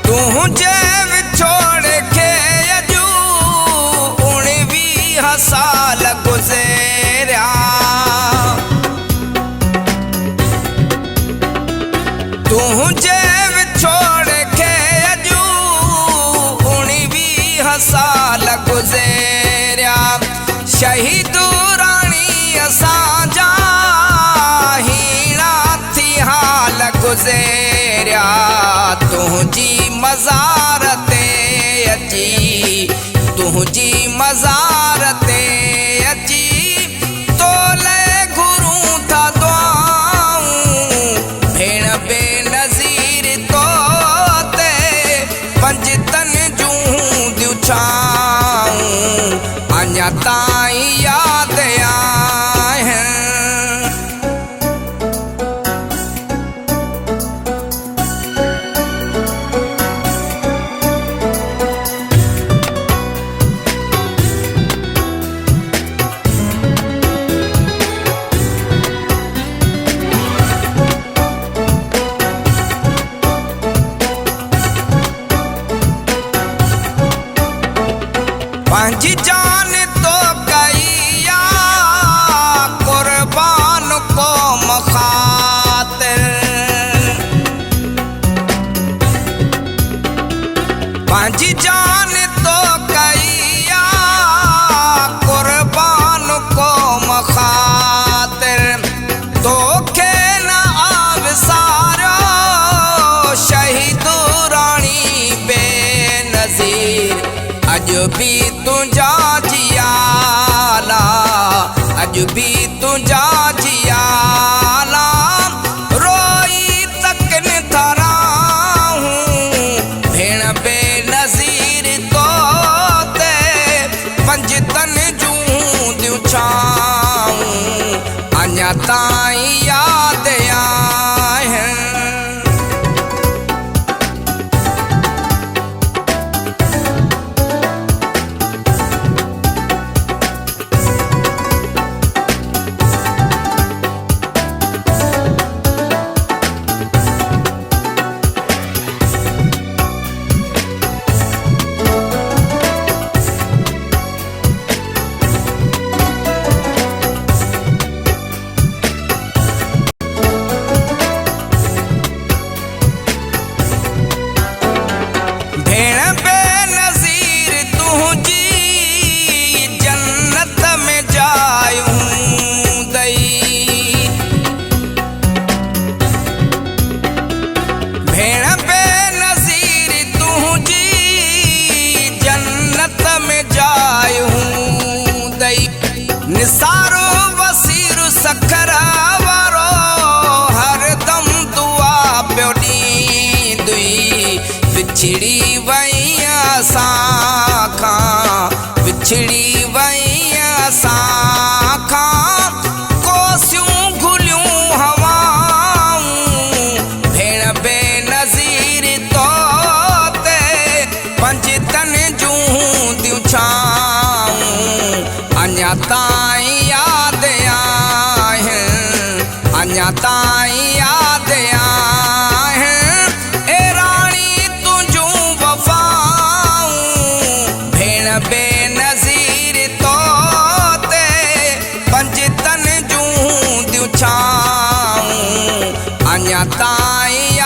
तुझे विछोड़ के अजू 19 साल गुज़रिया। तुझे विछोड़ के अजू 19 साल गुज़रिया। शहीद राणी असांजा हीणा थी हाल गुज़रिया। तुझी मज़ार ते अची, तुझी मज़ार ते अची तोले घुरूं था दुआऊं। भेण बेनज़ीर तो ते पंजतन जूं दियूं छाऊं अञा ताईं याद आहिनि। पंहिंजी जान तो कईया कुर्बान क़ौम ख़ातिर। पंहिंजी जान तो कईया कुर्बान क़ौम ख़ातिर। तोखे न आविसारियो शहीद राणी बेनज़ीर। अॼु बि तुंहिंजा जियाला, अॼु बि तुंहिंजा जियाला रोई तकनि था रहूं। भेण बेनज़ीर तो ते पंजतन जूं दियूं छाऊं अञा ताईं याद आहिनि। निसारो वसीर सखर वारो हरदम दुआ पियो ॾींदुई। विछड़ी वई असां खां, विछड़ी वई असां खां कोसियूं घुलियूं हवाऊं। भेण बेनज़ीर तो ते पंजतन जूं दियूं छाऊं अञा ताईं याद आहिनि, अञा ताईं याद आहिनि। ए राणी तुंहिंजूं वफ़ाऊं। भेण बेनज़ीर तो ते पंजतन जूं दियूं छाऊं अञा ताईं